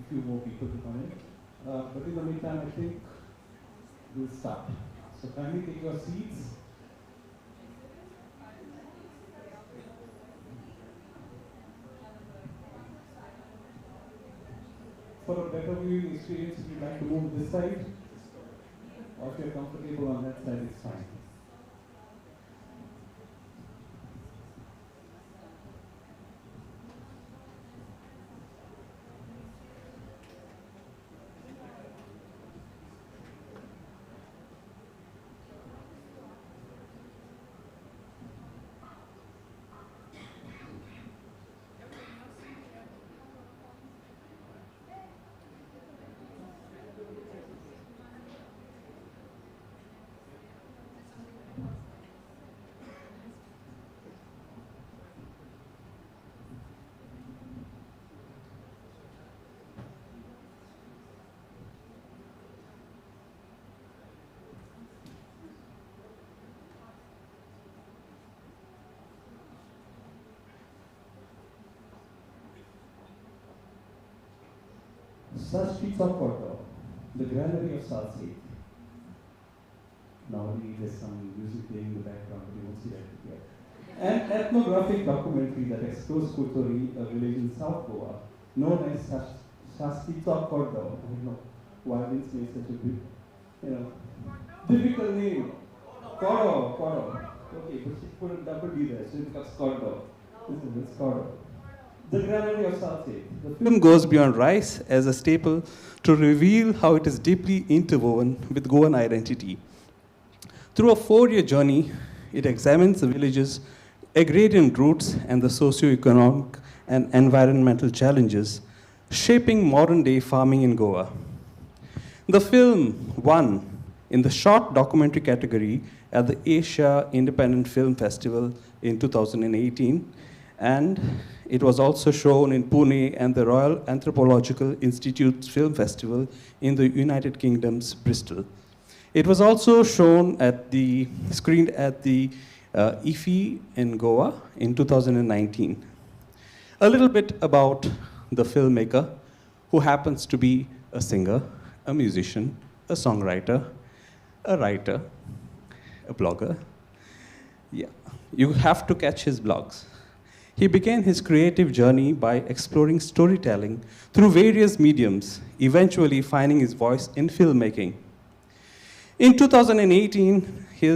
few more people to come in. But in the meantime, I think we'll start. So kindly take your seats. For a better viewing experience, if you'd like to move this side, or if you're comfortable on that side, it's fine. Such streets of Porto, the granary of Sanskrit. Now there's some music playing in the background, but you won't see that yet. An ethnographic documentary that explores Kutori, a village in South Goa, known as Shastita Porto. I don't know why Vince made such a big, difficult name. Cordo. Okay, but she put a double D there, so it becomes Cordo. It's Cordo. The granary of Sanskrit. The film goes beyond rice as a staple to reveal how it is deeply interwoven with Goan identity. Through a 4-year journey, it examines the village's agrarian roots and the socio-economic and environmental challenges shaping modern-day farming in Goa. The film won in the short documentary category at the Asia Independent Film Festival in 2018, and it was also shown in Pune and the Royal Anthropological Institute's Film Festival in the United Kingdom's Bristol. It was also screened at the IFI in Goa in 2019. A little bit about the filmmaker, who happens to be a singer, a musician, a songwriter, a writer, a blogger. Yeah, you have to catch his blogs. He began his creative journey by exploring storytelling through various mediums, eventually finding his voice in filmmaking. In 2018, we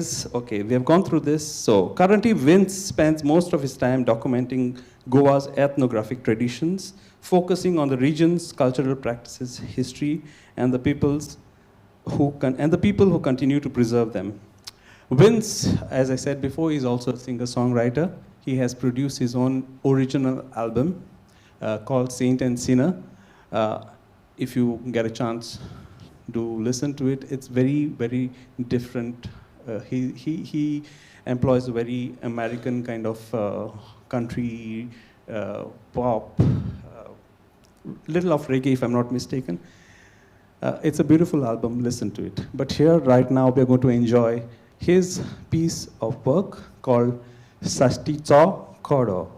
have gone through this. So currently, Vince spends most of his time documenting Goa's ethnographic traditions, focusing on the region's cultural practices, history, and the people who continue to preserve them. Vince, as I said before, is also a singer-songwriter. He has produced his own original album called Saint and Sinner. If you get a chance to listen to it, it's very, very different. He employs a very American kind of country, pop, little of reggae, if I'm not mistaken. It's a beautiful album, listen to it. But here, right now, we're going to enjoy his piece of work called Shastita Porto.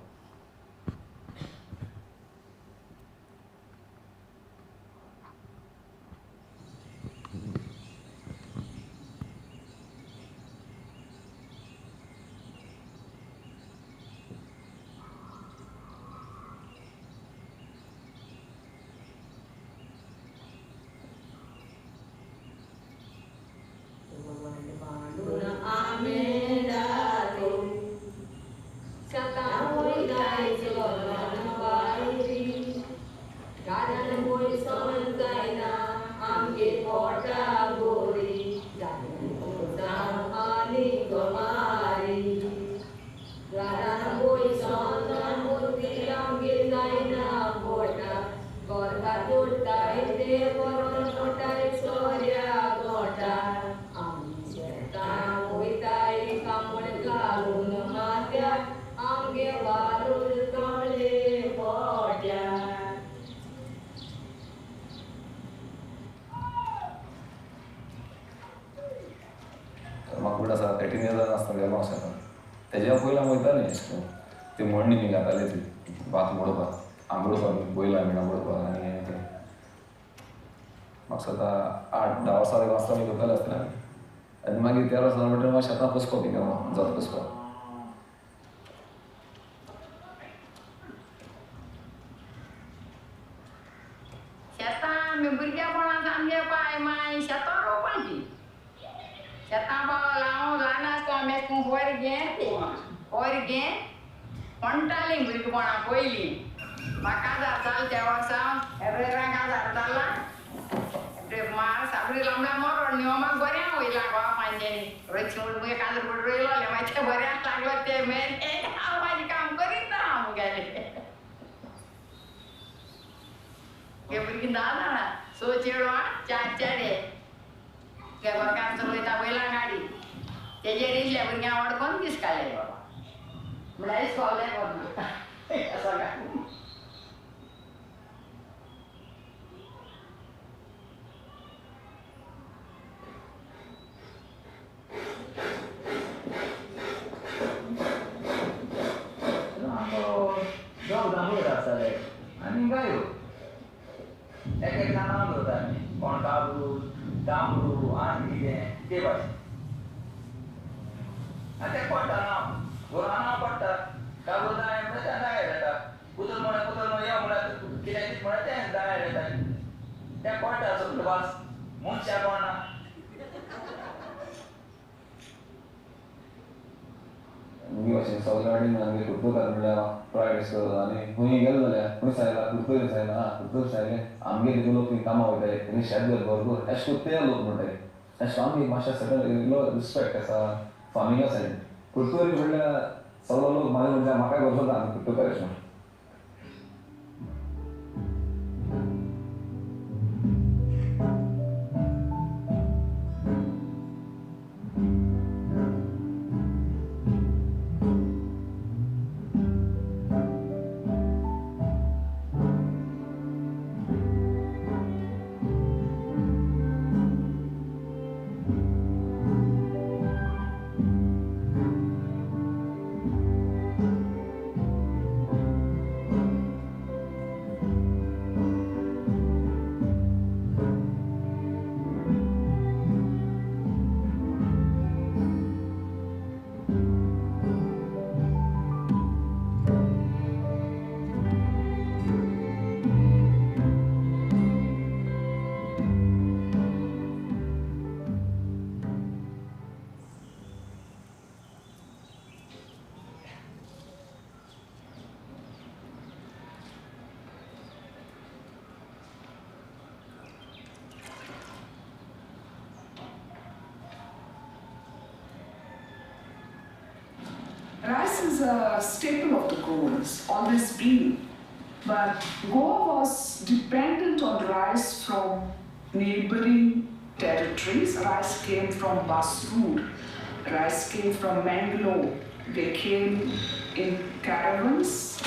तेज्या पयलीं वयतालें अशें ते म्हणणी B घाताले ती भात मोडपाक आंबोळपाक पयलीं आमी आंबोळपाक आनी हें तें म्हाका सद्दां 8-10 वर्सां वाचता मी करताले आसतना आनी मागीर 13 वर्सां म्हणटा म्हाका शेतां बसपाक बीन जोत बसपाक शेतां आमी भुरगेपणांत आमगे पाय माय शेतां रोवपाची शेतां बाबा लावूं ल्हान आसतना आमी एकुण होर घेन म्हणटालीं भुरगेपणां पयलीं म्हाका 1000 जालें त्या वर्सा एवरेरांक 1000 जालां मार साबरी लांबड्या मरोड न्ही म्हाका बऱ्याक वयलां गो पांजेनी रोयची म्हूण मुगे कांदरपूट रोयलोले मागीर ते बऱ्याक लागलो ते मेरेन हांव म्हाजें काम करीत ना हांव मुगेलें हे भुरगीं 10 जाणां 6 चेडवां 4 चेडे ते गोरकां चलयता बैलां गाडी तेजेर इल्ल्या भुरग्यांक ओडकोन दीस काडले बाबा म्हळ्यार इस्कॉलेक वरना असो काय आनी गायो एक एक नांव दवरता कोण काबरू तांबरू आनी कितें ते भाशेन आनी तें पडटा नांव गोरवां नांव पडटा काबरू दाय म्हणल्यार तें दाय येता कुतूर म्हणल्यार यो म्हणल्यार कितें कितें म्हणल्यार तें दाय येता तें पडटा सगळो वास मनशाक कोणा मुगे भाशेन सगळ्यांनी आमगे कुर्तोकार म्हणल्यार प्रायवेट स्कूल आनी खंय गेलो जाल्यार खंय सायला कुर्तोर सायला कुर्तोर सायले आमगे तितून लोक कामां वयताय तेणी शेत घर भरपूर अशें करून ते लोक म्हणटाय अशें आमी मातशें सकयल इल्लो रिस्पेक्ट आसा फार्मिंगा सायडीन कुर्तोरी म्हणल्यार सगळो लोक म्हाजे म्हणल्यार म्हाका करचो ना आमी कुर्तोकार अशें म्हणटा Rice is a staple of the Goans, always been. But Goa was dependent on rice from neighboring territories. Rice came from Basur, rice came from Mangalore. They came in caravans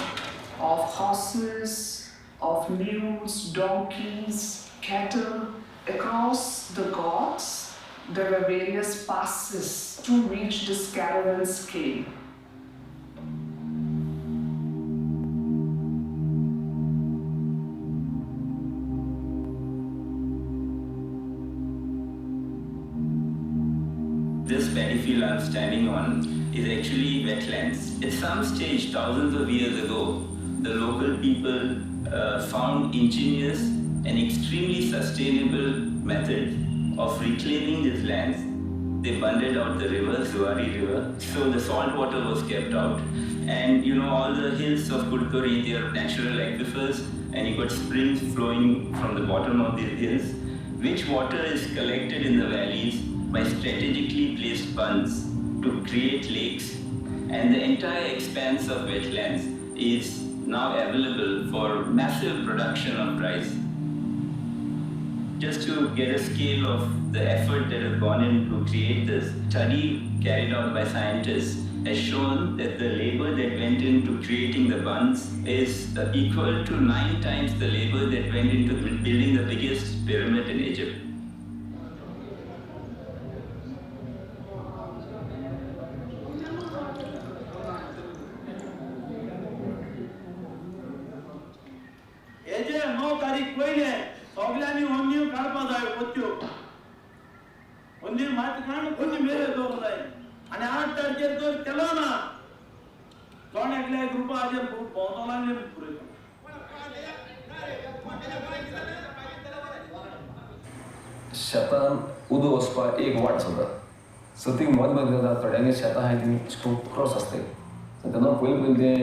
of horses, of mules, donkeys, cattle. Across the Ghats, there were various passes to which these caravans came. This paddy field I'm standing on is actually wetlands. At some stage, thousands of years ago, the local people found ingenious and extremely sustainable method of reclaiming these lands. They bundled out the river, Zuari river, so the salt water was kept out. And you know, all the hills of Kurkuri, they are natural aquifers, and you got springs flowing from the bottom of these hills, which water is collected in the valleys by strategically placed bunds to create lakes, and the entire expanse of wetlands is now available for massive production of rice. Just to get a scale of the effort that has gone in to create this, study carried out by scientists has shown that the labor that went into creating the bunds is equal to 9 times the labor that went into building the biggest pyramid in Egypt. Ece 9 तारीख पहिले सगळ्यांनी होंदी काढपा जाय पोत्यो होंदी माती काढून कोणी मेरे दोन जाय आणि 8 तारखेर तर केलो ना दोन एकल्या एक रुपया आजे पोहोचला नाही पुरे शेतान उदक वचपाक एक वाट सुद्दां सो ती मत जाता थोड्यांगे शेतां आहाय ती क्रॉस आसताय सो तेन्ना पयलीं ते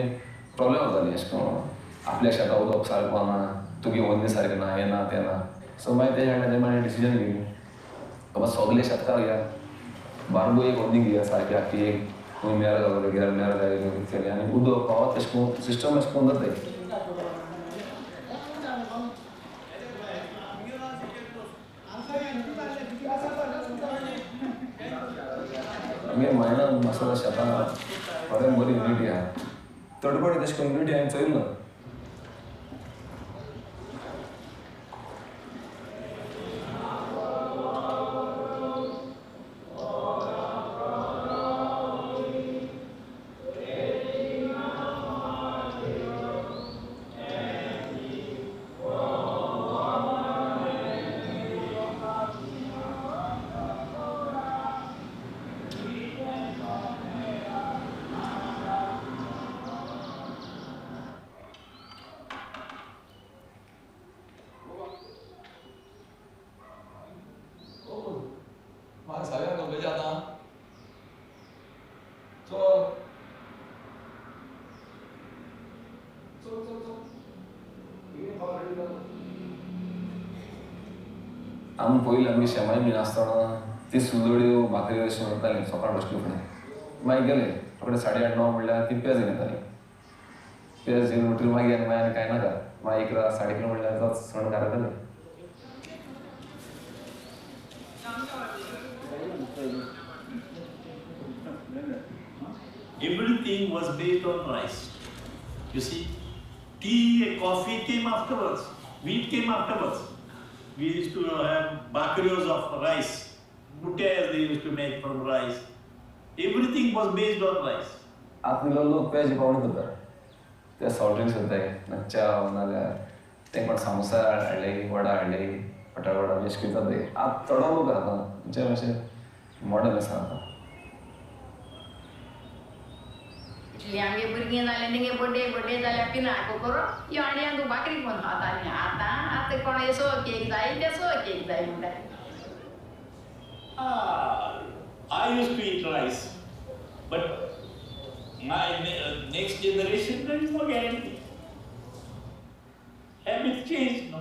प्रॉब्लेम जाताली अशें करून आपल्या शेतां उदक सारकें पावना तुगे वंदे सारकें ना हें ना तें ना सो मागीर ते जाणां मागीर डिसिजन घेतली बाबा सगळे शेतकार या बारगो एक वंदी घेया सारकी आख्खी एक खंय मेर घालून गेल्यार मेर घालून आनी उदक पावत तशें करून सिस्टम अशें करून जाताय आमगे मायना मसाला शेतां बरें बरी युनिटी आहा तडपडी तशें करून युनिटी हांवें चोयलो आमी पयलीं आमगे शेमाय बीन आसतना ती सुदोड्यो भाकऱ्यो अशें करतालीं सकाळ बसले फुडें मागीर गेले रोखडे 8:30 9 म्हणल्यार ती पेज घेतालीं पेज घेवन म्हणटरी मागीर मागीर कांय नाका मागीर 11 11:30 म्हणल्यार तो सण घालताले Everything was based on rice. You see, tea, coffee came afterwards. Wheat came afterwards. We used to have bakrios of rice. Buttas they used to make from rice. Everything was based on rice. आतां लोक page पावण करतात ते salt drinks करताय च्या नाल्यार ते कोण सामोसा हाडले वडा हाडले बटाट वडा अशें करतात ते आतां थोडो लोक खाता म्हणजे अशें मॉडर्न आसा आतां आमगे भुरगीं जालें तेंगे बड्डे जाल्यार पिनाको करो यो आनी तूं भाकरी कोण खातालीं आतां कोण एसो केक जाय तेसो केक जाय म्हणटात I used to eat rice, but my next generation there is no guarantee. Habits change, no.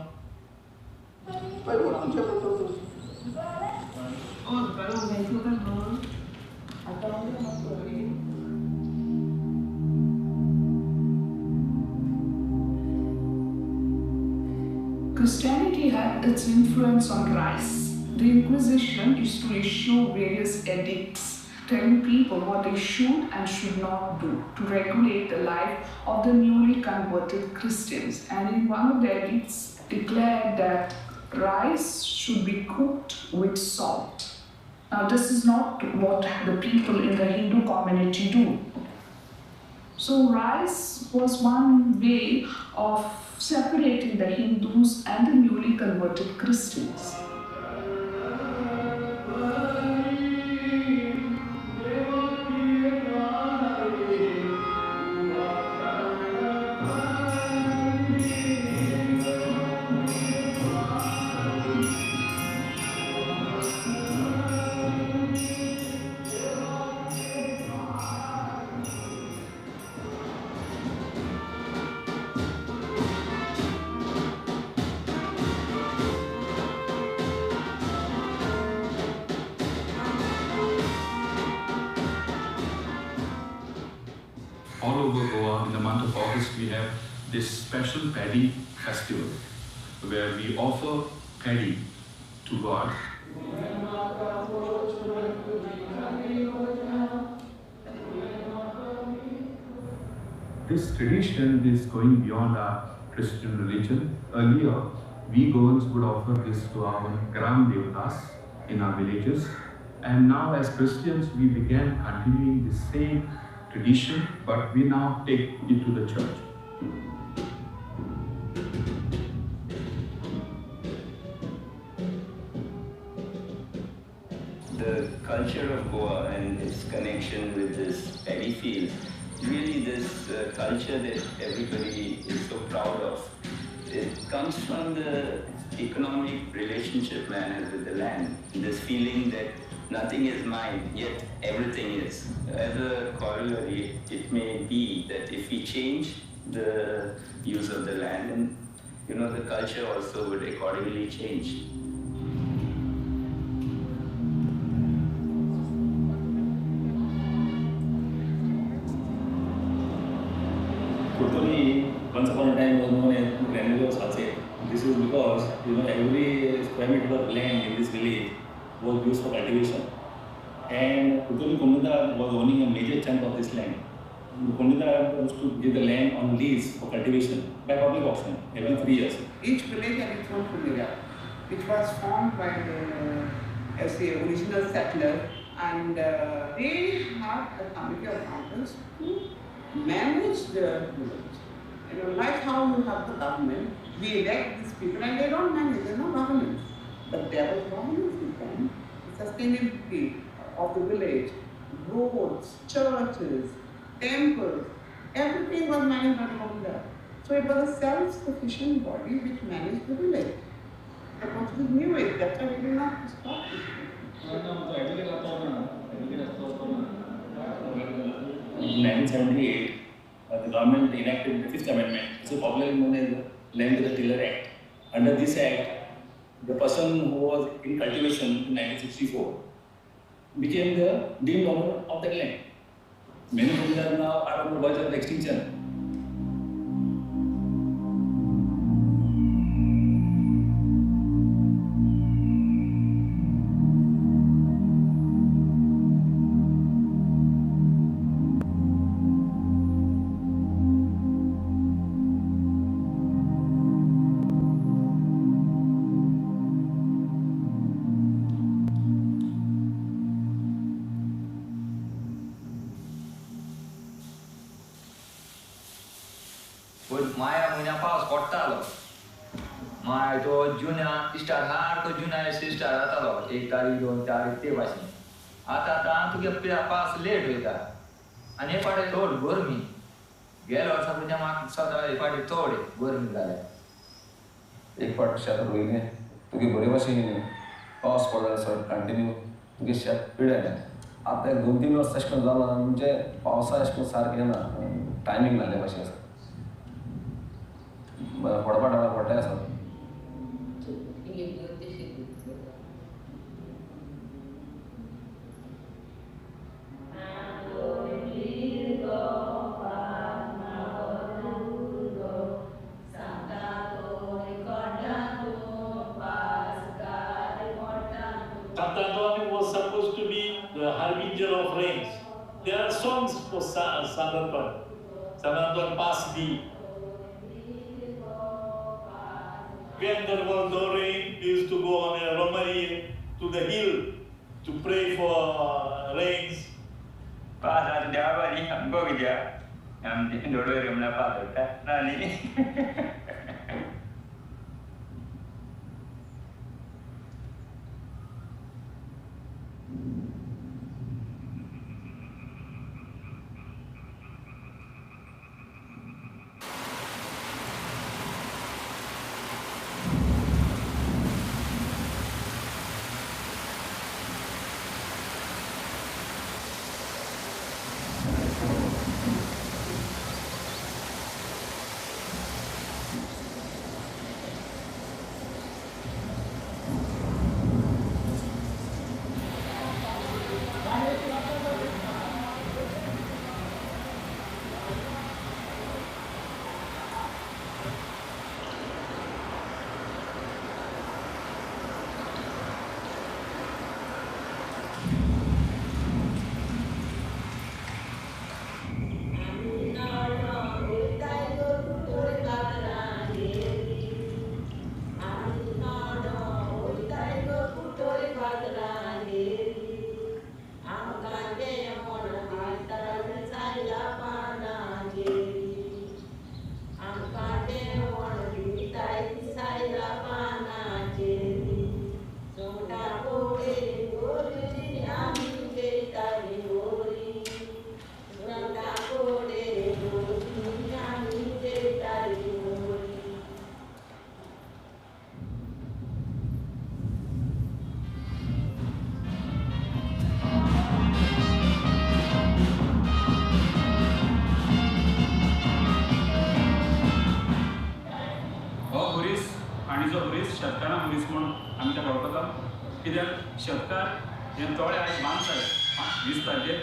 Christianity had its influence on rice. The Inquisition used to issue various edicts telling people what they should and should not do to regulate the life of the newly converted Christians. And in one of the edicts declared that rice should be cooked with salt. Now this is not what the people in the Hindu community do. So rice was one way of separating the Hindus and the newly converted Christians. All over Goa, in the month of August, we have this special paddy festival where we offer paddy to God. This tradition is going beyond our Christian religion. Earlier, we Goans would offer this to our Gram Devatas in our villages. And now as Christians, we began continuing the same tradition, but we now take it to the church. the culture of Goa and its connection with this paddy field, really this culture that everybody is so proud of, it comes from the economic relationship man has with the land. This feeling that nothing is mine, yet everything is. As a corollary, it may be that if we change the use of the land, and the culture also would accordingly change. Once upon a time was known as granular sausage. This is because every square meter of land in this village was used for cultivation. And Putoli Komunda was owning a major chunk of this land. Komunda used to give the land on lease for cultivation by public auction every 3 years. Each village had its own Komunda, which was formed by the original settler, and they had a committee of councils to manage the village. Like how you have the government, we elect these people and they don't manage, there's no governance. But there was governance with them, the sustainability of the village, roads, churches, temples, everything was managed by the Komunda. So it was a self-sufficient body which managed the village. But what is new is that's why we did not stop this. In 1978, the government enacted the 5th Amendment, which is popularly known as the Land to the Tiller Act. Under this act, the person who was in cultivation in 1964 became the deemed owner of that land. Many Komundas now are on the verge of extinction. माया पावस पडटालो my तो जुन्या star सारको जुन्या star जातालो 1 तारीख 2 तारीख ते भाशेन आतां तुगे पावस लेट वयता आनी हे फावटी चड गरमी गेल्या वर्सा तुज्या म्हाका सदां हे फावटी चड गरमी जाल्या एक फावट शेतां रोयलें तुगे बरे भाशेन पावस पडलो सर कंटिन्यू तुगे शेत पिड्यालें आतां 2-3 वर्स अशें करून जालां म्हणजे पावसा अशें करून सारकें ना टायमींग नासले भाशेन आसा पडपाट पडटाय आसा was supposed to be the harbinger of rains. There are songs for Sanatwan. Sanatwan passed the. When there was no rain, we used to go on a romery to the hill to pray for rains. Pasal Jawa ni hampa kerja, di dulu rumah pada nani. हांडीचो भरीस शेतकारां भरीस म्हूण आमी तेका वळखता कित्याक शेतकार हे तोळे आयज बांदतात 20 तारखेर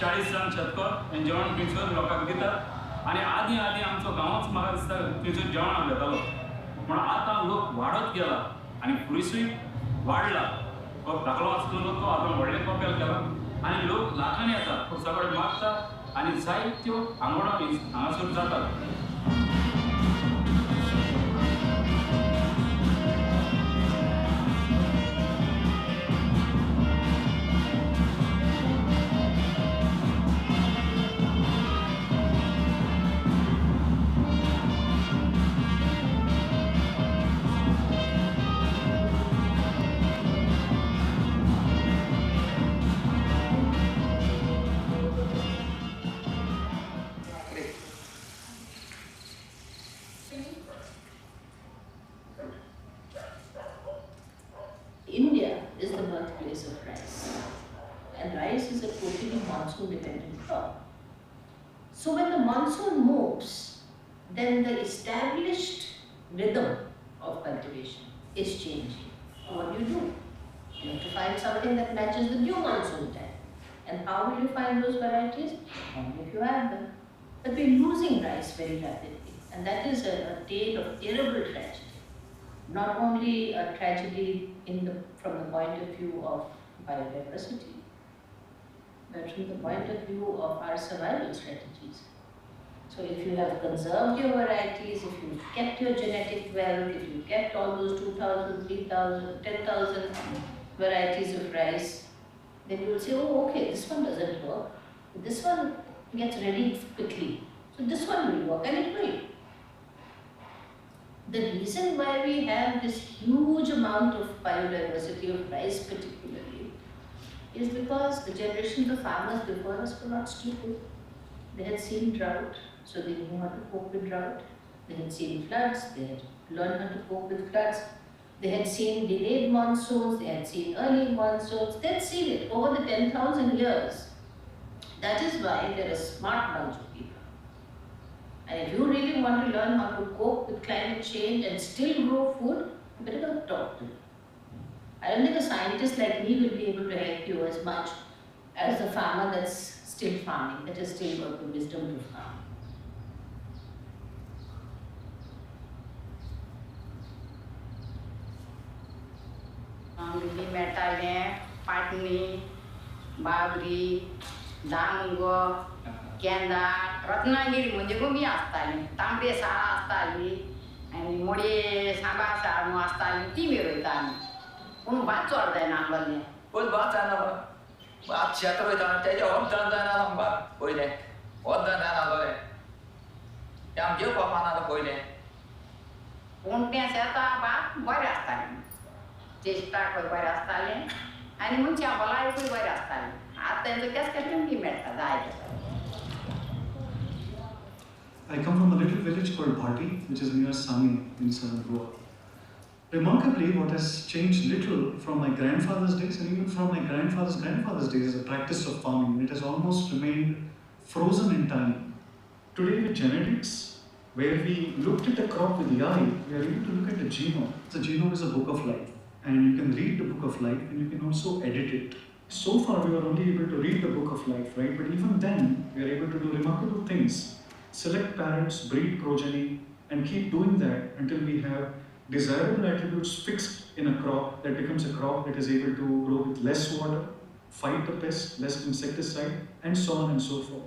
40 जाण शेतकार हें जेवण थंयसर लोकांक दितात आनी आदीं आमचो गांवच म्हाका दिसता थंयसर जेवण हांव घेतालो पूण आतां लोक वाडत गेला आनी पुलिसूय वाडला तो धाकलो आसलो तो आतां व्हडलें कपेल केला आनी लोक लाखांनी येतात पुरसा कडेन मागतात आनी जायत्यो आंगवडो हांगासर जातात. India is the birthplace of rice, and rice is a totally monsoon-dependent crop. So when the monsoon moves, then the established rhythm of cultivation is changing. So what do? You have to find something that matches the new monsoon time. And how will you find those varieties? Only if you have them. But we're losing rice very rapidly, and that is a tale of terrible tragedy. Not only a tragedy from the point of view of biodiversity, but from the point of view of our survival strategies. So if you have conserved your varieties, if you've kept your genetic wealth, if you've kept all those 2,000, 3,000, 10,000 varieties of rice, then you will say, oh, okay, this one doesn't work. This one gets ready quickly. So this one will work, and it will. The reason why we have this huge amount of biodiversity of rice particularly is because the generations of farmers before us were not stupid. They had seen drought, so they knew how to cope with drought. They had seen floods, they had learned how to cope with floods. They had seen delayed monsoons, they had seen early monsoons, they had seen it over the 10,000 years. That is why they're a smart bunch of people. And if you really want to learn how to cope with climate change and still grow food, you better go talk to them. I don't think a scientist like me will be able to help you as much as the farmer that's still farming, that has still got the wisdom to farm. आमगे मेटालें, पाटणी, बाबरी, धांगो, केंदा, रत्नागिरी म्हणजे गोबी आसताली, तांबडे साळ आसताली आनी मोडये सांबा साळ न्हू आसताली ती मिरयता आमी. पूण भात चड जायना आसलें. पयलीं भात जायना भात शेत रोयता तेजें वखदां जायना भात पयलें वखदां जायनासलें तें आमी जेवपाक मानासलें पयलें. पूण तें शेतां भात बरें आसतालें. चेश्टाकूय बरें आसतालें आनी मनशां भलायकूय बरें आसतालें. आतां तेंचो केस केस मेळटा जाय तसो. I come from a little village called Bhati, which is near Sami in southern Goa. Remarkably, what has changed little from my grandfather's days and even from my grandfather's grandfather's days is the practice of farming. It has almost remained frozen in time. Today with genetics, where we looked at a crop with the eye, we are able to look at the genome. The genome is a book of life, and you can read the book of life and you can also edit it. So far, we were only able to read the book of life, right? But even then, we are able to do remarkable things. Select parents, breed progeny, and keep doing that until we have desirable attributes fixed in a crop that becomes a crop that is able to grow with less water, fight the pest, less insecticide, and so on and so forth.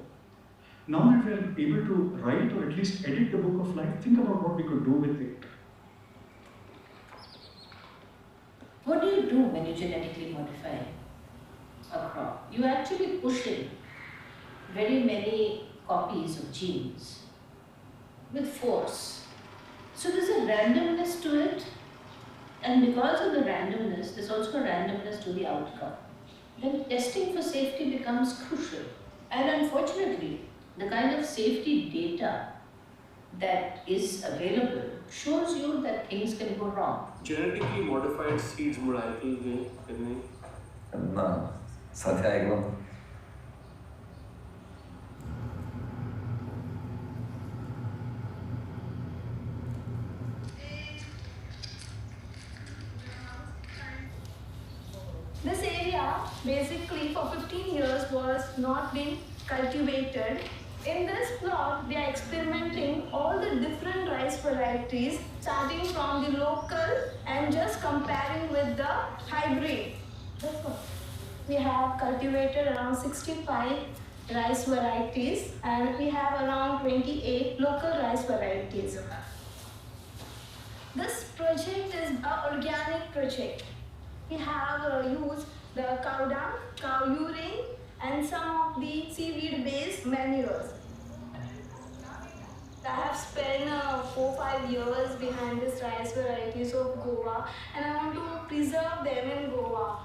Now that we are able to write or at least edit the book of life, think about what we could do with it. What do you do when you genetically modify a crop? You actually push in very many copies of genes with force. So there's a randomness to it, and because of the randomness, there's also a randomness to the outcome. Then testing for safety becomes crucial. And unfortunately, the kind of safety data that is available shows you that things can go wrong. Genetically modified seeds would I think they ना सध्या ऐकलं area basically for 15 years was not being cultivated. In this plot, they are experimenting all the different rice varieties, starting from the local and just comparing with the hybrid. This one. We have cultivated around 65 rice varieties and we have around 28 local rice varieties. This project is an organic project. We have used the cow dung, cow urine and some of the seaweed-based manures. I have spent 4-5 years behind these rice varieties of Goa and I want to preserve them in Goa.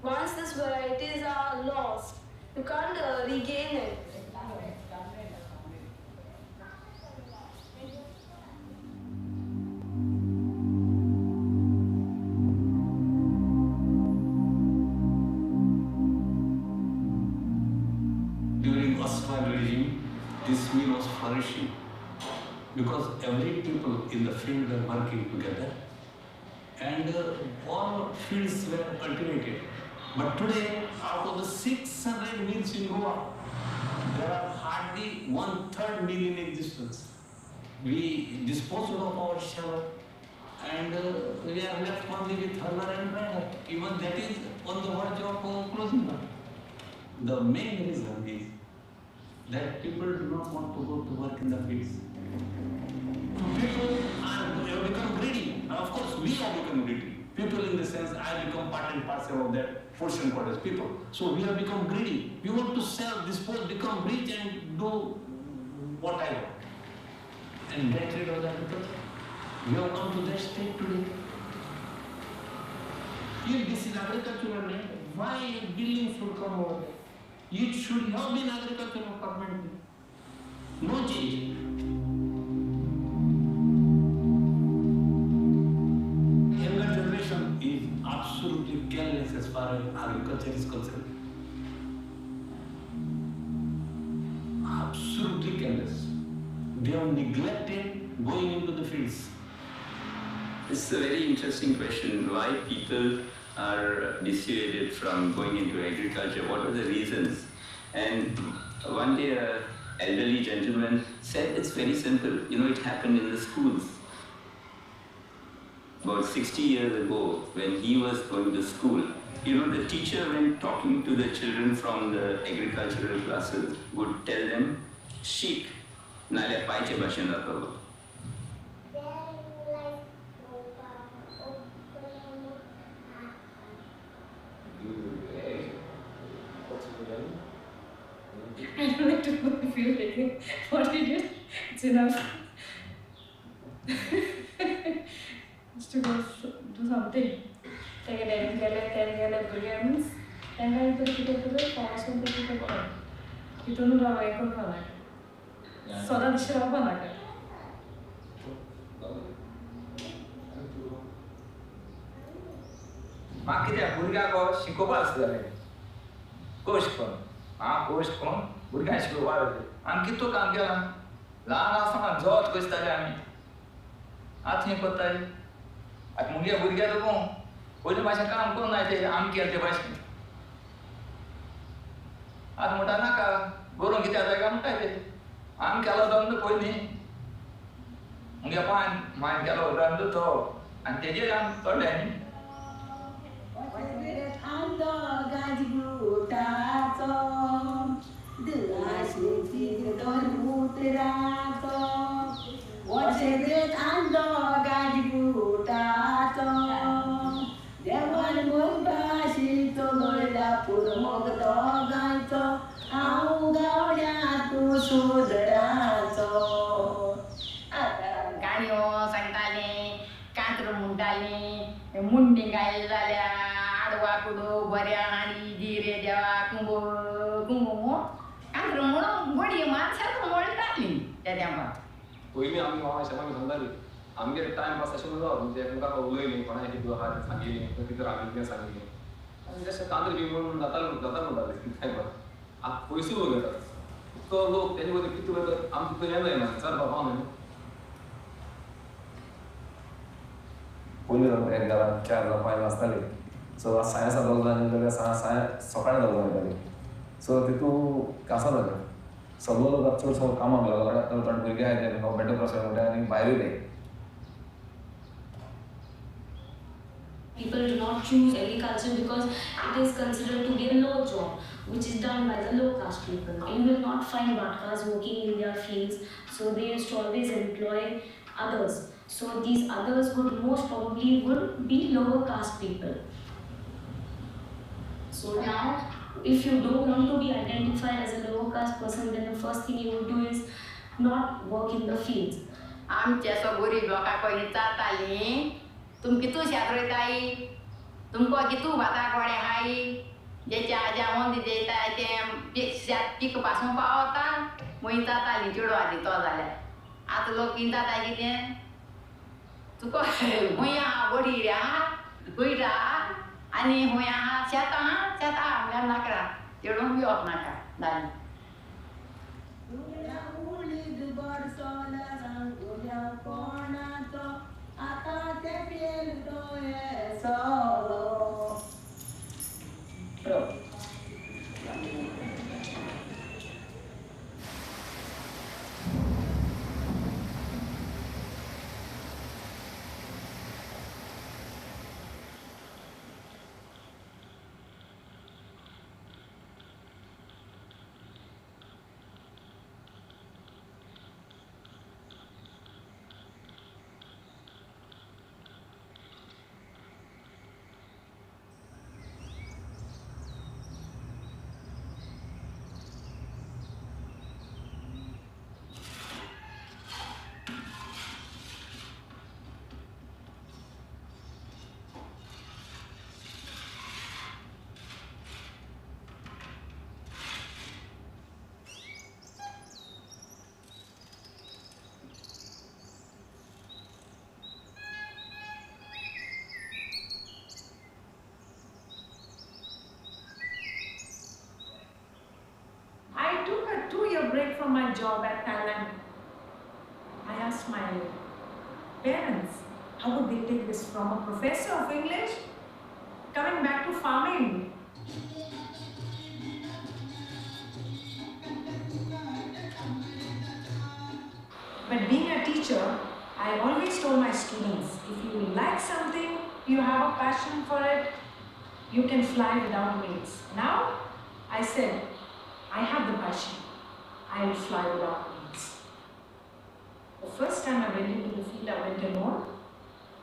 Once these varieties are lost, you can't regain it. During Osman regime, this mill was flourishing because every people in the field were working together and all fields were cultivated. But today, out of the 600 mills in Goa, there are hardly 1/3 mill in existence. We disposed of our shower and we are left only with hurler and grinder. Even that is on the verge of closing down. The main reason is that people do not want to go to work in the fields. People have become greedy. Of course, we have become greedy. People in the sense, I become part and parcel of that portion quarters people. So we have become greedy. We want to sell, dispose, become rich and do what I want. And get rid of that because we have come to that state today. If this is agricultural land, why a building should come over there? It should have been agricultural permanently. No change. Younger generation is absolutely careless as far as agriculture is concerned. Absolutely careless. They have neglected going into the fields. This is a very interesting question. Why people are dissuaded from going into agriculture? What are the reasons? And one day an elderly gentleman said it's very simple. You know, it happened in the schools. About 60 years ago, when he was going to school, you know, the teacher, when talking to the children from the agricultural classes, would tell them, "Sheep, nale paiche bashenda karo." I don't like to go if you like it. What he did, it's enough. Just to go do something. Take a day, get a brilliance, and then put it to the forest and put it to the you don't know how I could call it. So that is your banana. मागच्या भुरग्याक शिकोवपा आसतलें कोश कोण कोश कोण भुरग्यांक शिकोवपा आमी कितू काम केलां ल्हान आसतना जोत कोसताले आमी आतां हें कोत्ताले आतां मुगे भुरगे लोक पयलीं भाशेन काम करून ना ते आमी केलें ते भाशेन आतां म्हणटा नाका गोरोवंक कितें जाता काय म्हणटा ते आमी केलो दंड पयलीं मुगे मायन केलो दंड तो आनी तेजेर आमी चडले न्ही Ando gajgutato, delasiti dormuterato. What's it? Ando gajgutato. Dewan mumbashito loida purmogdo gaito. Augaudia tu suderato. गाणयो सांगताले कांतर म्हणटाली मुंडी गायली जाल्या आडवा कुडो बऱ्या आनी जिरे देवा कुंभो कुंभो कांतर म्हणून बडी माणसां म्हणटाली त्या तेंपार पयलीं आमी मामा शेतांक सांगतालीं आमगे टायम पास अशें म्हणून म्हणजे एकामेकाक उलयलीं कोणाक कितें आहा सांगिल्लीं कितें आमी कितें सांगिल्लीं आनी जशें कांदर बी म्हणून जाता म्हणटाले टायमार आतां पयसू वगयतात तो लोक तेजे बद्दल कितें वयता आमकां तितून हें जायना चड बाबा न्हू पयलीं एक घरान 4 जावं 5 आसतालीं सो सायन्साक दोग जाण जाल्यार सकाळीं दोग जाण येतालीं सो तितून कांसा जालें सगळो लोक चडसो कामाक लागलो थोडे भुरगे आहाय ते बेटर प्रोसेस म्हणटा आनी भायर येताय. People do not choose agriculture because it is considered to be a low job, which is done by the low caste people. You will not find Bhatkas working in their fields, so they used to always employ others. So these others would most probably be lower caste people. So now, if you don't want to be identified as a lower caste person, then the first thing you would do is not work in the fields. आमच्या सो गरीब लोकांक पयलीं जातालीं तुम कितू शेत रोयताय तुमकां कितू भातां कोडे हाय जेचे आज्या मोंदी देताय ते शेत पीक पासून पावता मय जातालीं चेडवाली तो जाल्यार आतां लोक जाता कितें तुका हूंय आहा बडी रे आहा गयर आहा आनी हूंय आहा शेत म्हणल्यार नाका चेडूंक बी नाका जालें. Break from my job at Thailand. I asked my parents, how would they take this from a professor of English coming back to farming? But being a teacher, I always told my students, if you like something, you have a passion for it, you can fly without wings. Now, I said, I have the passion. I will fly without wings. The first time I went into the field, I went alone.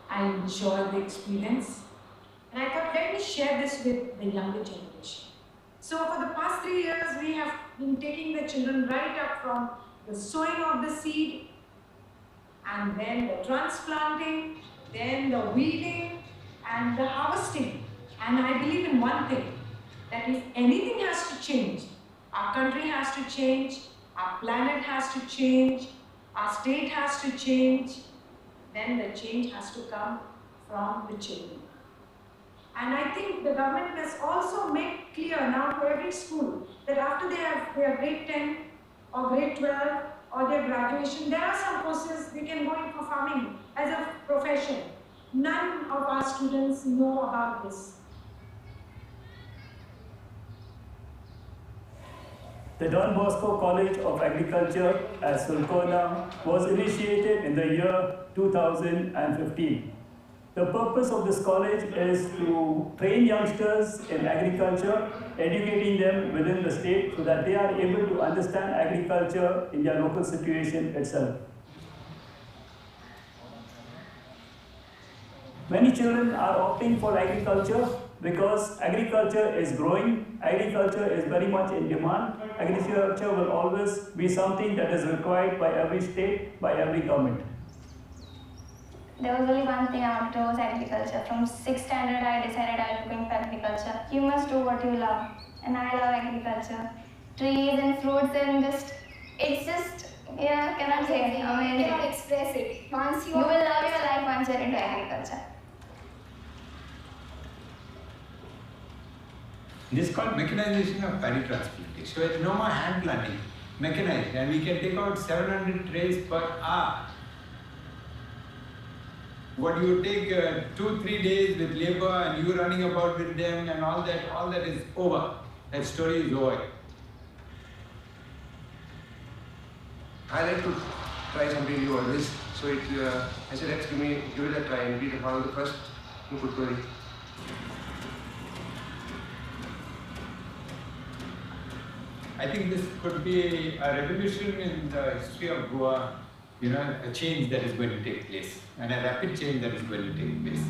I enjoyed the experience. And I thought, let me share this with the younger generation. So for the past 3 years, we have been taking the children right up from the sowing of the seed, and then the transplanting, then the weeding, and the harvesting. And I believe in one thing, that if anything has to change, our country has to change, our planet has to change, our state has to change, then the change has to come from the children. And I think the government must also make clear now to every school that after they have their grade 10 or grade 12 or their graduation, there are some courses they can go in for farming as a profession. None of our students know about this. The Don Bosco College of Agriculture at Sulcona was initiated in the year 2015. The purpose of this college is to train youngsters in agriculture, educating them within the state so that they are able to understand agriculture in their local situation itself. Many children are opting for agriculture because agriculture is growing, agriculture is very much in demand. Agriculture will always be something that is required by every state, by every government. There was only one thing I wanted to do was agriculture. From 6th standard, I decided I was going for agriculture. You must do what you love, and I love agriculture. Trees and fruits and it's just, yeah, cannot say it. Amazing. You cannot express it. Once you will love your life once you're into agriculture. This is called mechanization of paddy transplantation. So it's no more hand planting, mechanized, and we can take out 700 trays per hour. What you take 2-3 days with labor and you running about with them and all that is over. That story is over. I like to try something new always. So I said, let's give it a try and be one of the first who could go. I think this could be a revolution in the history of Goa, a change that is going to take place, and a rapid change that is going to take place.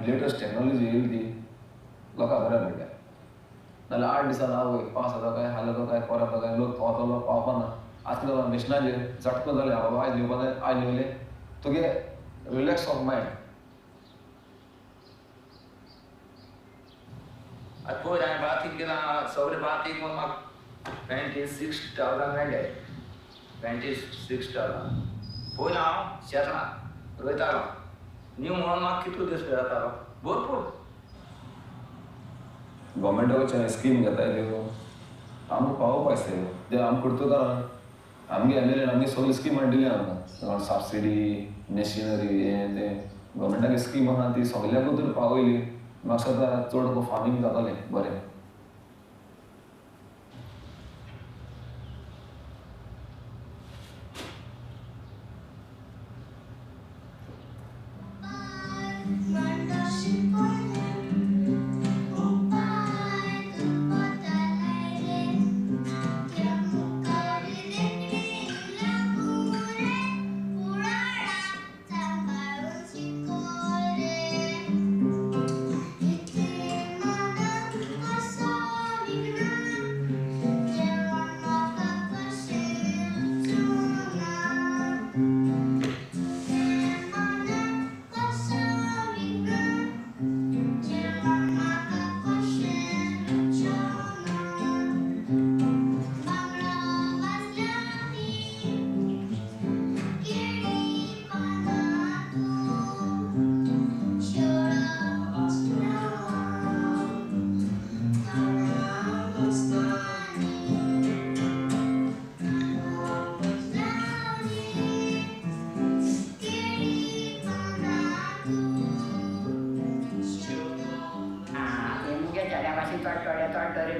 Latest technology येईल ती लोकांक बऱ्या मेळटा नाल्यार 8 दिसांनी आवय पावस येता काय हाल येता काय परत काय लोक पावतलो पावपाना आजकाल मिशनाचेर झटकन जालें बाबा आयज येवपा जाय आयज येयले तुगे रिलॅक्स ऑफ मायंड आतां पळय हांवें बातीक गेलां सगळे बातीक म्हाका $26,000 मेळ्ळे $26,000 पयलीं हांव शेतां रोयतालो न्यू म्हणून म्हाका कितलो दीस जातालो भरपूर गव्हर्मेंटाचे स्कीम घेताय त्यो आमकां पावोवपाक आसताय ते आमी करता आमगे एमएलएन आमगे सगळी स्कीम दिली आमकां सबसिडी मशिनरी हें तें गव्हर्मेंटाची स्कीम आहा ती सगळ्यांकूच तर पावयली म्हाका सद्दां चड फार्मींग जातालें बरें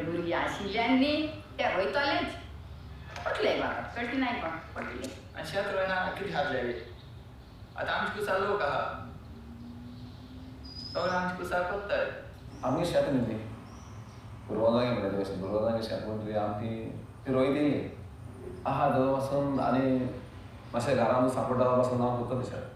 भुरगीं आशिल्ल्यांनी ते वयतलेच पटले म्हाका कठीणाय पण पटले आनी शेत रोयना कितें खातले आतां आमचे कुसार लोक आहा सगळे आमचे कुसार करताय आमगे शेत न्ही ती पुरवजांगे म्हणटा तशें पुरवजांगे शेत म्हणटा आमी ती रोयतली आहा थंय वचून आनी मातशें घरान सांपडटा वचून हांव करता तशें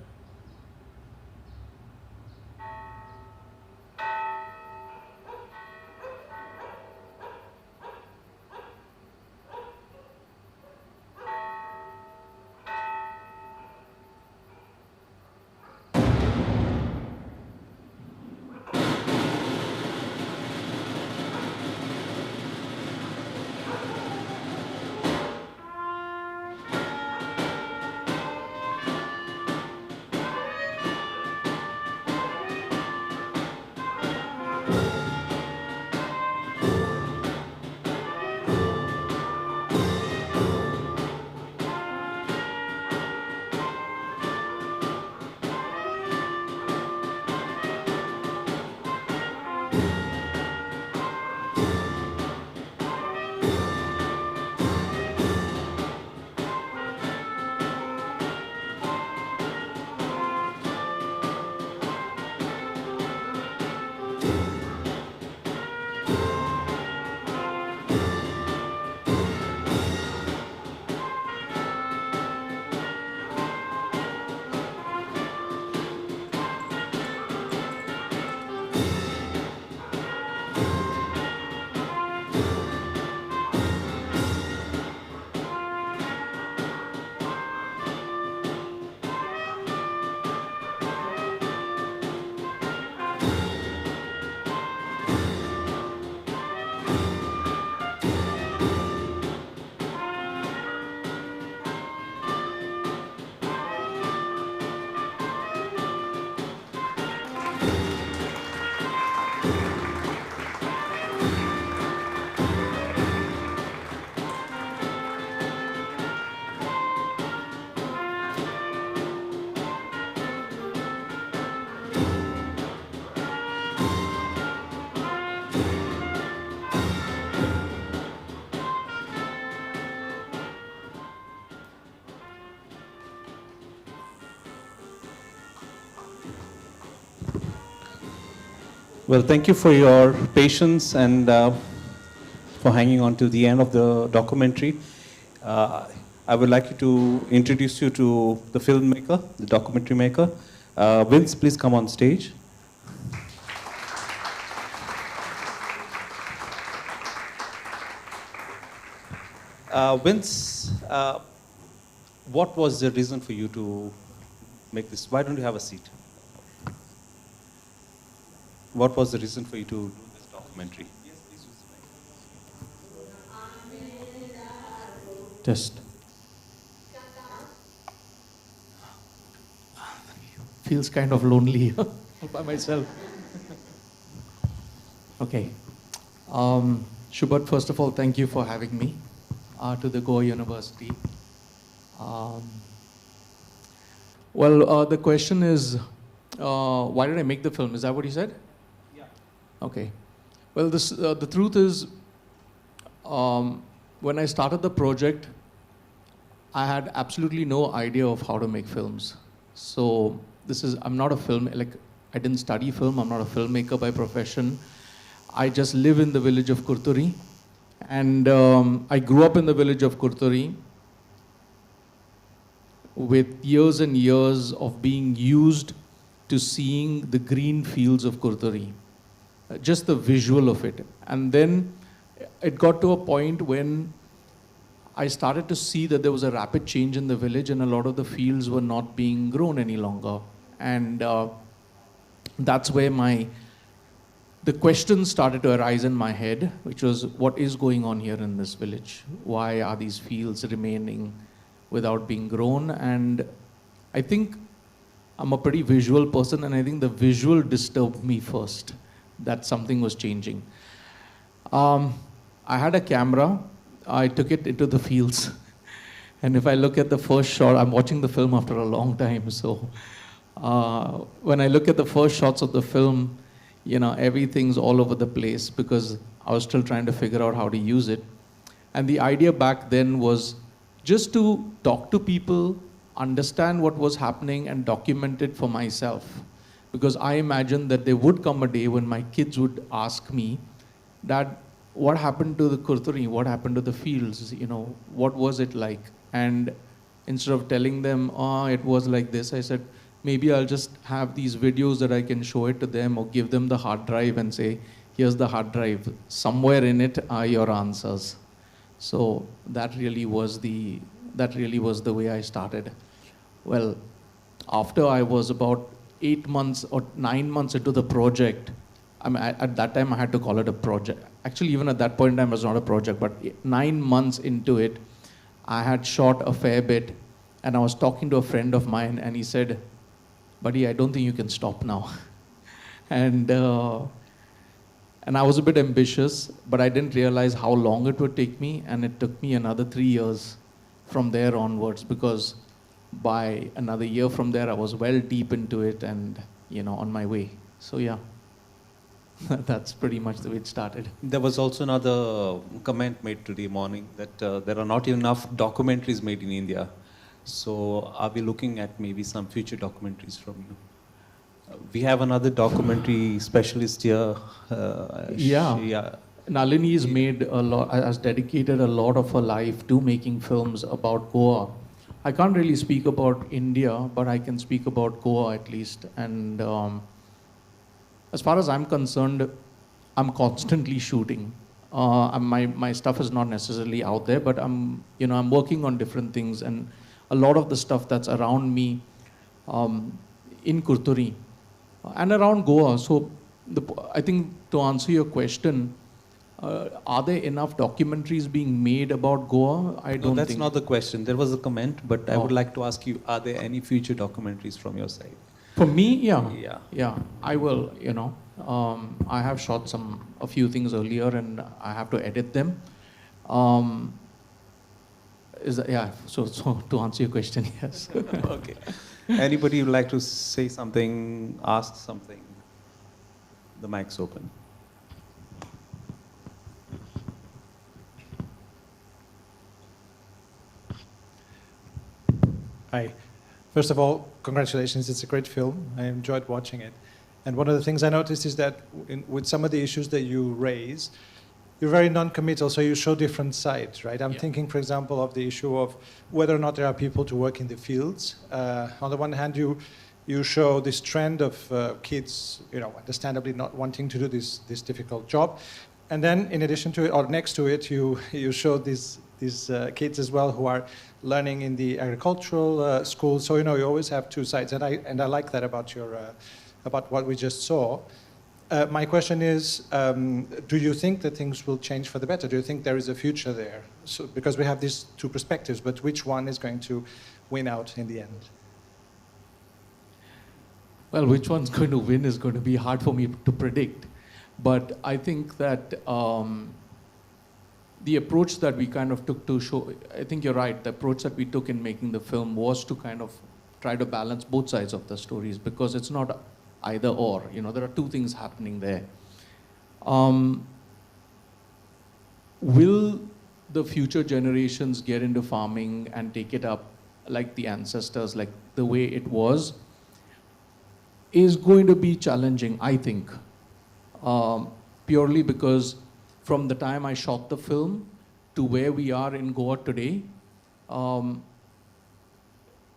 Well, thank you for your patience and for hanging on to the end of the documentary. I would like you to introduce you to the filmmaker, the documentary maker. Vince, please come on stage. Vince, what was the reason for you to make this? Why don't you have a seat? What was the reason for you to do this documentary? Test. Feels kind of lonely by myself. Okay. Shubhat, first of all, thank you for having me to the Goa University. The question is, why did I make the film? Is that what you said? Yeah. Okay. Well, the truth is, when I started the project, I had absolutely no idea of how to make films. So I'm not a I didn't study film. I'm not a filmmaker by profession. I just live in the village of Kurturi. And I grew up in the village of Kurturi with years and years of being used to seeing the green fields of Kurturi, just the visual of it. And then it got to a point when I started to see that there was a rapid change in the village and a lot of the fields were not being grown any longer. And that's where the questions started to arise in my head, which was, what is going on here in this village? Why are these fields remaining without being grown? And I think I'm a pretty visual person, and I think the visual disturbed me first, that something was changing. I had a camera. I took it into the fields. And if I look at the first shot, I'm watching the film after a long time, so when I look at the first shots of the film, everything's all over the place because I was still trying to figure out how to use it. And the idea back then was just to talk to people, understand what was happening and document it for myself. Because I imagined that there would come a day when my kids would ask me, Dad, what happened to the Kurturi? What happened to the fields? What was it like? And instead of telling them, it was like this, I said, maybe I'll just have these videos that I can show it to them or give them the hard drive and say, here's the hard drive. Somewhere in it are your answers. So that really was the way I started. Well, after I was about 8 months or 9 months into the project, at that time I had to call it a project. Actually, even at that point in time, it was not a project, but 9 months into it, I had shot a fair bit, and I was talking to a friend of mine, and he said, buddy, I don't think you can stop now. And I was a bit ambitious, but I didn't realize how long it would take me, and it took me another 3 years from there onwards, because by another year from there, I was well deep into it and, on my way. So yeah, that's pretty much the way it started. There was also another comment made today morning that there are not enough documentaries made in India. So are we looking at maybe some future documentaries from you? We have another documentary specialist here. Yeah. Nalini has dedicated a lot of her life to making films about Goa. I can't really speak about India, but I can speak about Goa at least. And as far as I'm concerned, I'm constantly shooting. My stuff is not necessarily out there, but I'm working on different things, and a lot of the stuff that's around me in Kurturi and around Goa. So I think to answer your question, are there enough documentaries being made about Goa? I don't think. That's not the question. There was a comment, but I would like to ask you, are there any future documentaries from your side? For me, yeah, I will, I have shot a few things earlier and I have to edit them. So to answer your question, yes. Okay. Anybody would like to say something, ask something? The mic's open. Hi. First of all, congratulations. It's a great film. I enjoyed watching it. And one of the things I noticed is that with some of the issues that you raise, you're very non-committal, so you show different sides, right? I'm thinking, for example, of the issue of whether or not there are people to work in the fields. On the one hand, you show this trend of kids, understandably not wanting to do this difficult job. And then, in addition to it, or next to it, you show these kids as well who are learning in the agricultural school. So, you always have two sides. And I like that about about what we just saw. My question is, do you think that things will change for the better? Do you think there is a future there? So, because we have these two perspectives, but which one is going to win out in the end? Well, which one's going to win is going to be hard for me to predict. But I think that the approach that we kind of took to show, I think you're right, the approach that we took in making the film was to kind of try to balance both sides of the stories, because it's not either or, there are two things happening there. Will the future generations get into farming and take it up like the ancestors, like the way it was, is going to be challenging, I think. Purely because from the time I shot the film to where we are in Goa today,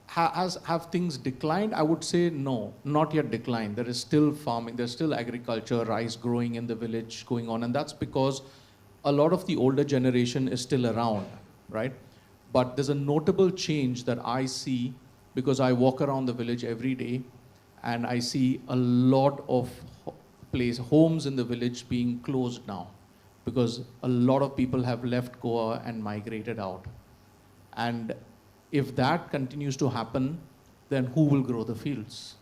have things declined? I would say no, not yet declined. There is still farming, there's still agriculture, rice growing in the village going on, and that's because a lot of the older generation is still around, right? But there's a notable change that I see because I walk around the village every day and I see a lot of homes in the village being closed now because a lot of people have left Goa and migrated out. And if that continues to happen, then who will grow the fields?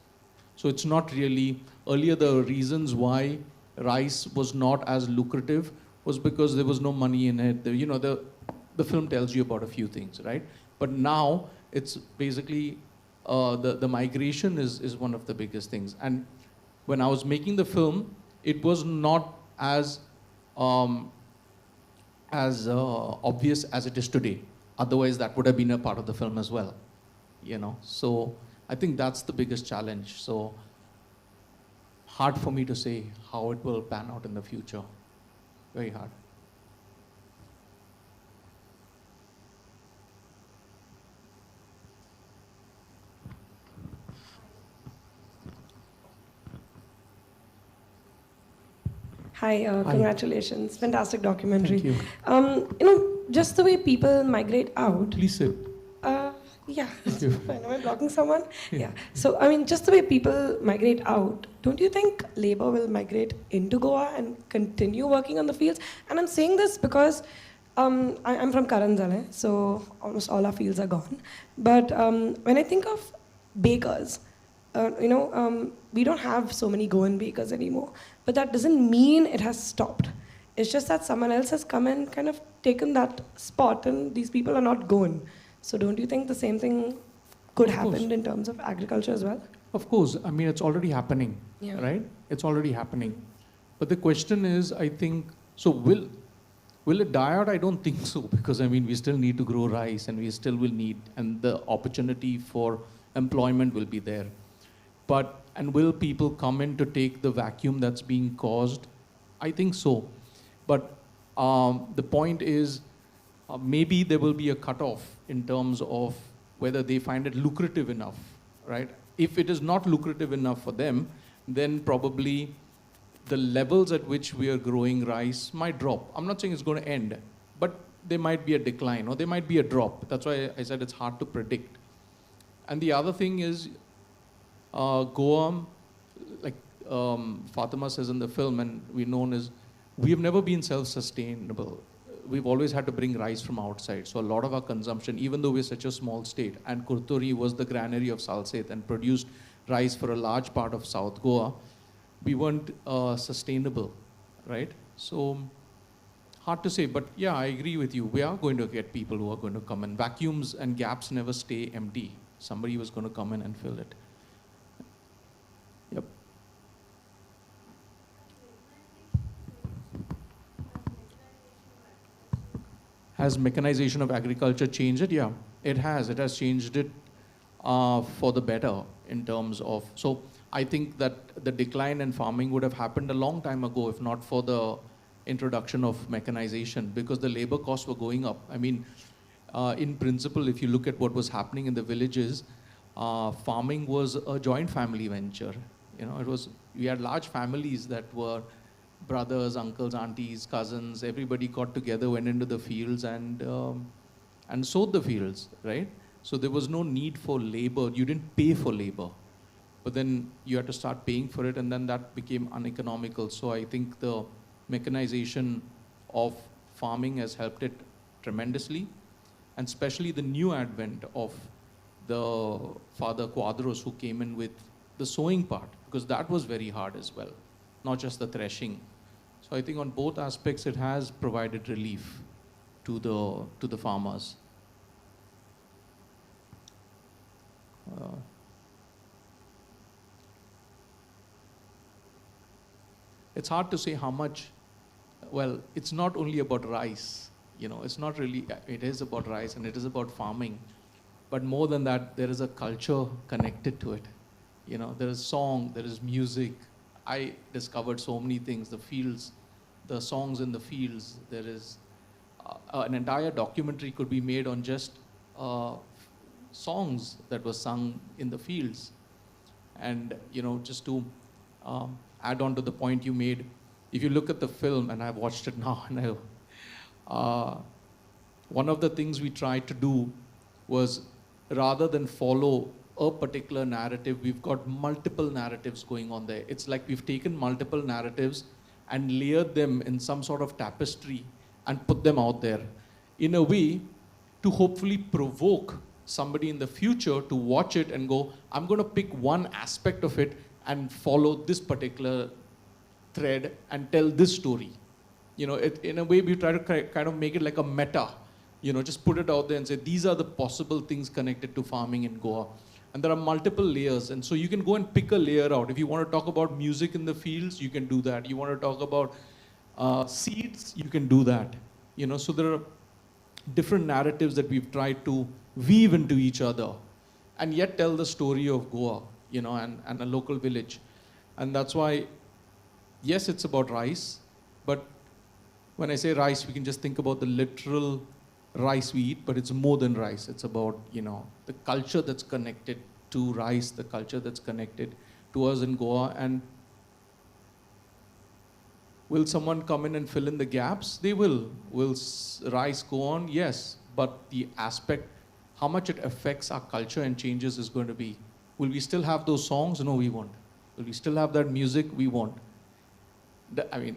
So it's not really, earlier the reasons why rice was not as lucrative was because there was no money in it. The film tells you about a few things, right? But now it's basically, the migration is one of the biggest things. And when I was making the film, it was not as obvious as it is today. Otherwise, that would have been a part of the film as well, So I think that's the biggest challenge. So hard for me to say how it will pan out in the future. Very hard. Hi, congratulations. Fantastic documentary. Thank you. Just the way people migrate out. Please sit. Yeah, fine. Am I blocking someone? Yeah. So, just the way people migrate out, don't you think labor will migrate into Goa and continue working on the fields? And I'm saying this because I'm from Karanjale, so almost all our fields are gone. But when I think of bakers, we don't have so many Goan bakers anymore. But that doesn't mean it has stopped. It's just that someone else has come and kind of taken that spot, and these people are not Goan. So don't you think the same thing could happen in terms of agriculture as well? Of course. It's already happening, Yeah. right? It's already happening. But the question is, I think, so will it die out? I don't think so, because we still need to grow rice, and we still will need, and the opportunity for employment will be there. And will people come in to take the vacuum that's being caused? I think so. But the point is, maybe there will be a cutoff in terms of whether they find it lucrative enough, right? If it is not lucrative enough for them, then probably the levels at which we are growing rice might drop. I'm not saying it's going to end, but there might be a decline or there might be a drop. That's why I said it's hard to predict. And the other thing is, Goa, like Fatima says in the film, and we're known as, we have never been self-sustainable. We've always had to bring rice from outside. So a lot of our consumption, even though we're such a small state, and Kurturi was the granary of Salset and produced rice for a large part of South Goa, we weren't sustainable, right? So hard to say, but yeah, I agree with you. We are going to get people who are going to come in. Vacuums and gaps never stay empty. Somebody was going to come in and fill it. Yep. Has mechanization of agriculture changed it? Yeah, it has. It has changed it for the better in terms of, so I think that the decline in farming would have happened a long time ago if not for the introduction of mechanization, because the labor costs were going up. I mean, in principle, if you look at what was happening in the villages, farming was a joint family venture. You know, we had large families that were brothers, uncles, aunties, cousins, everybody got together, went into the fields and sowed the fields, right? So there was no need for labor. You didn't pay for labor. But then you had to start paying for it, and then that became uneconomical. So I think the mechanization of farming has helped it tremendously, and especially the new advent of the Father Quadros, who came in with the sowing part, because that was very hard as well, not just the threshing. So I think on both aspects it has provided relief to the farmers. It's hard to say how much. Well, it's not only about rice, you know, it's not really, it is about rice and it is about farming. But more than that, there is a culture connected to it. You know, there is song, there is music. I discovered so many things, the fields, the songs in the fields. There is an entire documentary could be made on just songs that were sung in the fields. And, you know, just to add on to the point you made, if you look at the film, and I've watched it now, and one of the things we tried to do was, rather than follow a particular narrative, we've got multiple narratives going on there. It's like we've taken multiple narratives and layered them in some sort of tapestry and put them out there in a way to hopefully provoke somebody in the future to watch it and go, I'm going to pick one aspect of it and follow this particular thread and tell this story. You know, in a way we try to kind of make it like a meta, you know, just put it out there and say, these are the possible things connected to farming in Goa. And there are multiple layers. And so you can go and pick a layer out. If you want to talk about music in the fields, you can do that. You want to talk about seeds, you can do that. You know, so there are different narratives that we've tried to weave into each other and yet tell the story of Goa, you know, and a local village. And that's why, yes, it's about rice, but when I say rice, we can just think about the literal rice we eat, but it's more than rice. It's about, you know, the culture that's connected to rice, the culture that's connected to us in Goa. And will someone come in and fill in the gaps? They will. Will rice go on? Yes. But the aspect, how much it affects our culture and changes is going to be, will we still have those songs? No, we won't. Will we still have that music? We won't. I mean,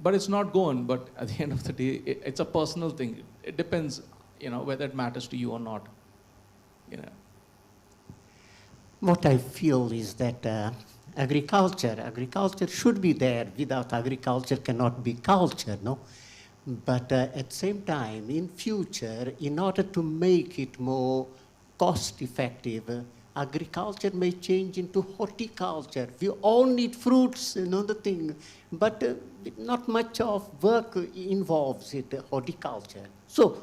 but it's not gone. But at the end of the day, it's a personal thing. It depends, you know, whether it matters to you or not. You know. What I feel is that agriculture should be there. Without agriculture cannot be culture, no? But at the same time, in future, in order to make it more cost-effective, agriculture may change into horticulture. We all need fruits, you know, the thing. But not much of work involves it, horticulture. So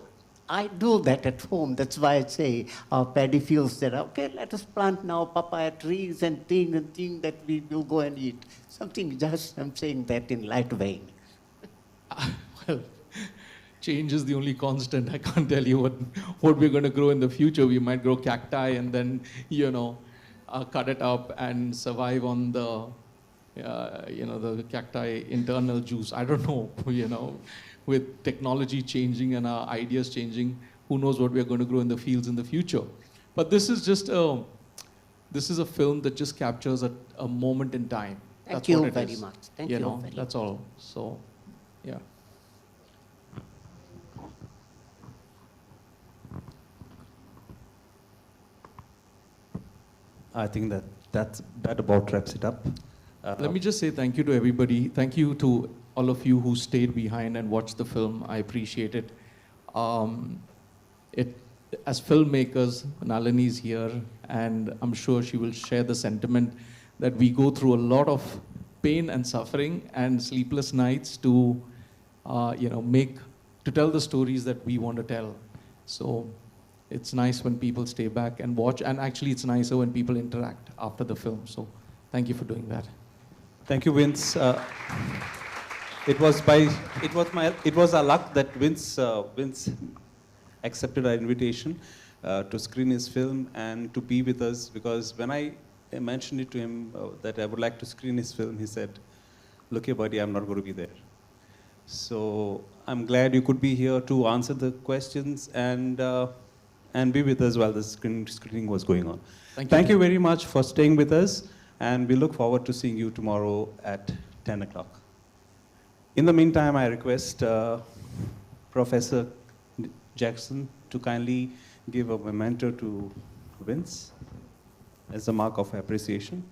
I do that at home. That's why I say our paddy fields that, okay, let us plant now papaya trees and thing that we will go and eat. Something just, I'm saying that in light vein. Well, change is the only constant. I can't tell you what we're going to grow in the future. We might grow cacti and then, you know, cut it up and survive on the, you know, the cacti internal juice. I don't know, you know, with technology changing and our ideas changing, who knows what we're going to grow in the fields in the future. But this is just this is a film that just captures a moment in time. Thank you very much. Thank you know, very that's much. all. So, yeah. I think that about wraps it up. Let me just say thank you to everybody. Thank you to all of you who stayed behind and watched the film. I appreciate it. As filmmakers, Nalini is here, and I'm sure she will share the sentiment that we go through a lot of pain and suffering and sleepless nights to, you know, to tell the stories that we want to tell. So it's nice when people stay back and watch, and actually it's nicer when people interact after the film. So Thank you for doing that. Thank you, Vince. It was our luck that Vince accepted our invitation to screen his film and to be with us, because when I mentioned it to him that I would like to screen his film, he said, "Look here, buddy, I'm not going to be there." So I'm glad you could be here to answer the questions and be with us while the screening was going on. Thank you very much for staying with us, and we look forward to seeing you tomorrow at 10 o'clock. In the meantime, I request Professor Jackson to kindly give a memento to Vince as a mark of appreciation.